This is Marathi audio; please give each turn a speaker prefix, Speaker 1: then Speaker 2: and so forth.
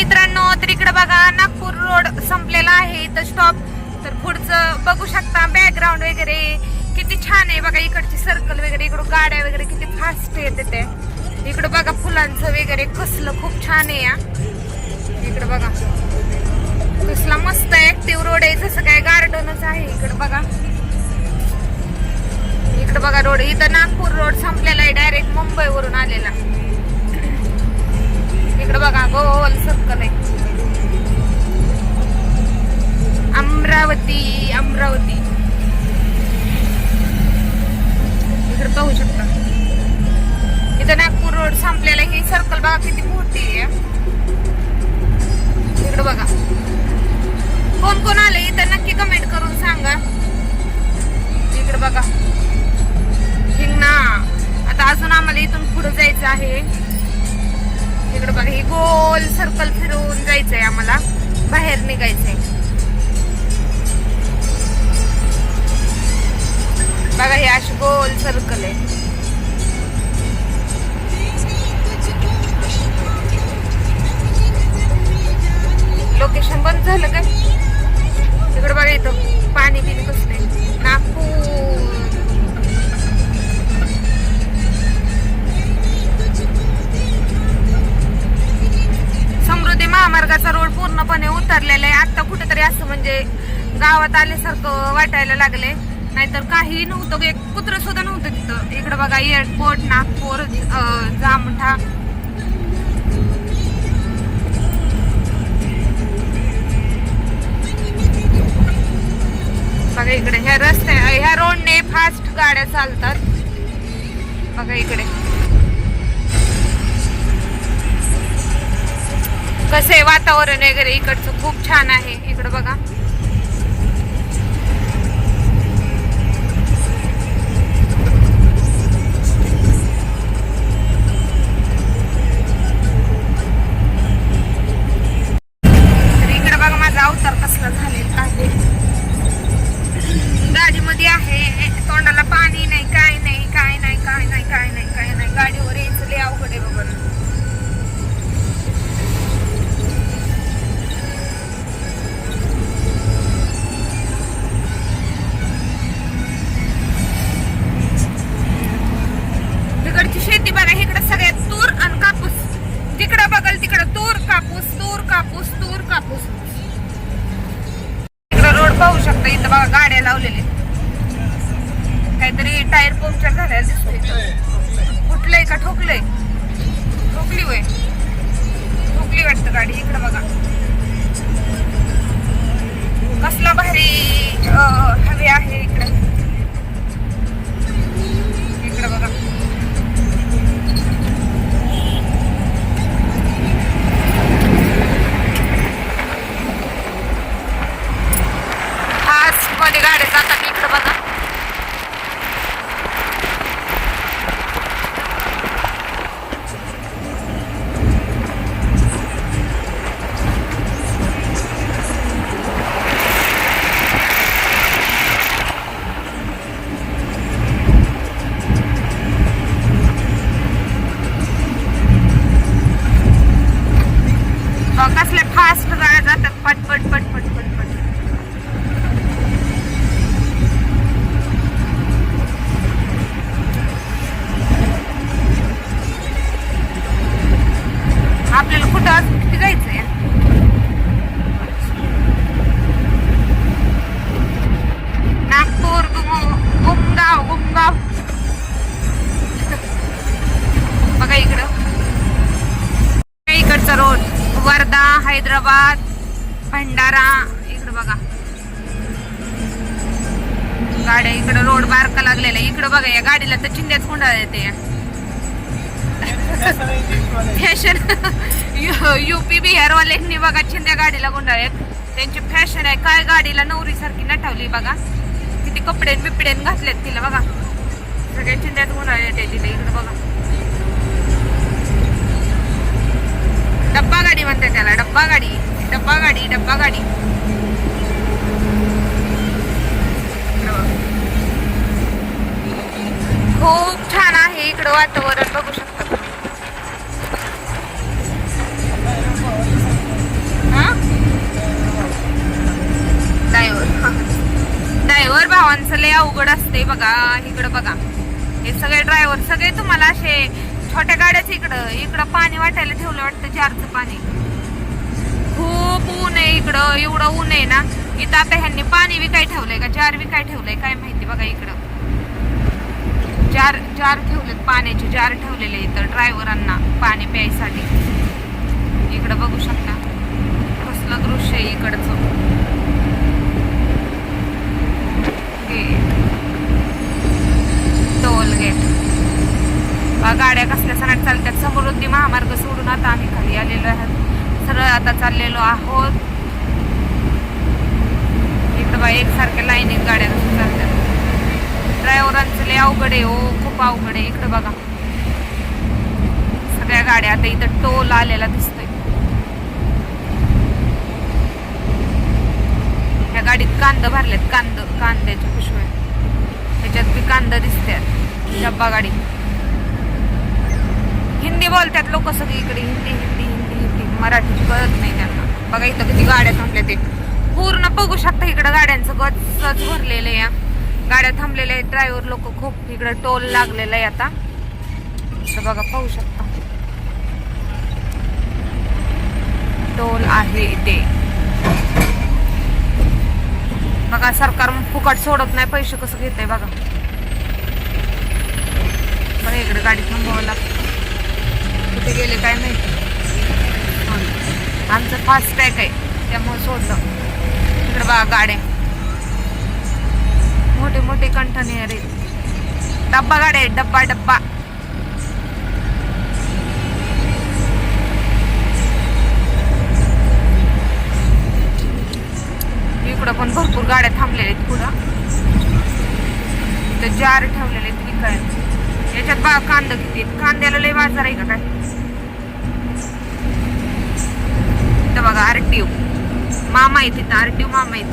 Speaker 1: मित्रांनो, तर इकडे बघा नागपूर रोड संपलेला आहे इथं स्टॉप. तर पुढचं बघू शकता बॅकग्राऊंड वगैरे किती छान आहे बघा. इकडची सर्कल वगैरे, इकडं गाड्या वगैरे किती फास्ट येते ते. इकडं बघा फुलांचं वगैरे कसलं खूप छान आहे. या इकडं बघा कसला मस्त ऍक्टिव्ह रोड आहे, जसं काय गार्डनच आहे. इकडं बघा, इकडं बघा रोड. इथं नागपूर रोड संपलेला आहे, डायरेक्ट मुंबई वरून आलेला. इकडं बघा गोल सर्कल आहे. अमरावती अमरावती इकडे पाहू शकता. इथं नागपूर रोड संपलेला. ही सर्कल बघा किती मोठी आहे. इकडे बघा कोण कोण आले इथं नक्की कमेंट करून सांगा. इकडे बघा हिंगणा. आता अजून आम्हाला इथून पुढे जायचं आहे. इकडे बघा ही गोल सर्कल फिरवून जायचंय, आम्हाला बाहेर निघायचंय. बघा हे अशी गोल सर्कल आहे. लोकेशन बंद झालं काय? तिकडे बघा इथं पाणी बिनी कसले. नागपूर समृद्धी महामार्गाचा रोड पूर्णपणे उतरलेला आहे. आता कुठेतरी असं म्हणजे गावात आल्यासारखं वाटायला लागले, नाहीतर काही नव्हतं. एक कुत्र सुद्धा नव्हतं तिथं. इकडे बघा एअरपोर्ट नागपूर जामठा. बघा इकडे ह्या ह्या रोडने फास्ट गाड्या चालतात. बघा इकडे कसं आहे वातावरण वगैरे इकडचं खूप छान आहे. इकडे बघा अवतार कसला झालेला आहे. गाडीमध्ये आहे, तोंडाला पाणी नाही, काय नाही, काय नाही, काय नाही, काय नाही, काय नाही. गाडीवर यायचं लय अवघड आहे बघा. तिकडची शेती बघा. इकडे सगळ्यात तूर आणि कापूस. जिकडं बघल तिकडं तूर कापूस, तूर कापूस, तूर कापूस. रोड पाहू शकता. इथं बघा गाड्या लावलेले. काहीतरी टायर पंक्चर झालेला दिसतोय. फुटलंय का ठोकलंय? ठोकली होय, ठोकली वाटतं गाडी. इकडे बघा कसला भारी हवे आहे इकडे. इकडे बघा मध्ये गाड्या जातात. इकडे बघा कसले फास्ट गाड्या जातात. पटपट पटपट पटपट. आपल्याला कुठं अजून किती जायचंय? नागपूर गुमगाव गुमगाव. बघा इकडं इकडचा रोड. वर्धा हैदराबाद भंडारा. इकडं बघा गाड्या. इकडं रोड बारका लागलेला. इकडं बघा या गाडीला तर चिंध्याच कोंडा येते. फॅशन युपी बिहार वाल्यांनी बघा चिंध्या गाडीला गुंडाळेत. त्यांची फॅशन आहे. काय गाडीला नवरी सारखी नटवली बघा. किती कपडे बिपडेन घातलेत तिला बघा. सगळ्या चिंध्यात गुंडाळले तिला. इकडे बघा डब्बा गाडी म्हणते त्याला. डब्बा गाडी, डब्बा गाडी, डब्बा गाडी. खूप छान आहे इकडं वातावरण बघू शकता. ड्रायव्हरांचं लय अवघड असते बघा. इकडं बघा, हे सगळे ड्रायव्हर सगळे तुम्हाला असे छोट्या गाड्याच इकडं पाणी वाटायला ठेवलं वाटतं, जारचं पाणी. खूप ऊन आहे इकडं, एवढं ऊन आहे ना. इथं आता ह्यांनी पाणी विकाय ठेवलंय का जार विकाय ठेवलंय काय माहिती. बघा इकडं जार ठेवलेत, पाण्याचे जार ठेवलेले इथं ड्रायव्हरांना पाणी प्यायसाठी. इकडं बघू शकता कसलं दृश्य आहे इकडचं. Toll gate. गाड्या कसल्या सणात चालतात. समृद्धी महामार्ग सोडून आता आम्ही खाली आलेलो आहोत, सरळ आता चाललेलो आहोत. इकडं बा एकसारख्या लाईनीत गाड्या कसं चालतात. ड्रायव्हरांचं लय अवघड आहे हो, खूप अवघड आहे. इकडं बघा सगळ्या गाड्या. आता इथं टोल आलेला दिसतोय. ह्या गाडीत कांदा भरलेत, कांद्याच्या पिशव्या. त्याच्यात बी कांदा दिसतात. डब्बा गाडी. हिंदी बोलतात लोक सगळी इकडे. हिंदी मराठीची कळत नाही त्यांना. बघा इथं किती गाड्या थांबल्या, ते पूर्ण बघू शकता. इकडं गाड्यांचं गच भरलेलं आहे. गाड्या थांबलेल्या आहेत. ड्रायव्हर लोक खूप. इकडं टोल लागलेला आहे आता. असं बघा पाहू शकता, टोल आहे इथे. बघा सरकार फुकट सोडत नाही, पैसे कसं घेत आहे बघा. बघा इकडे गाडी थांबवावं लागतं. कुठे गेले काय माहिती. आमचं फास्ट ट्रॅक आहे त्यामुळे सोडलं. इकडे बघा गाड्या, मोठे मोठे कंटेनर आहेत. डब्बा गाड्या आहेत, डब्बा. इकडं पण भरपूर गाड्या थांबलेल्या आहेत. पुढं इथं जार ठेवलेले आहेत विकायला. याच्यात बघा कांदा किती आहेत. कांद्याला लय बाजार आहे का काय. इथं बघा आरटीओ मामा आहे, तिथं आरटीओ मामा आहे.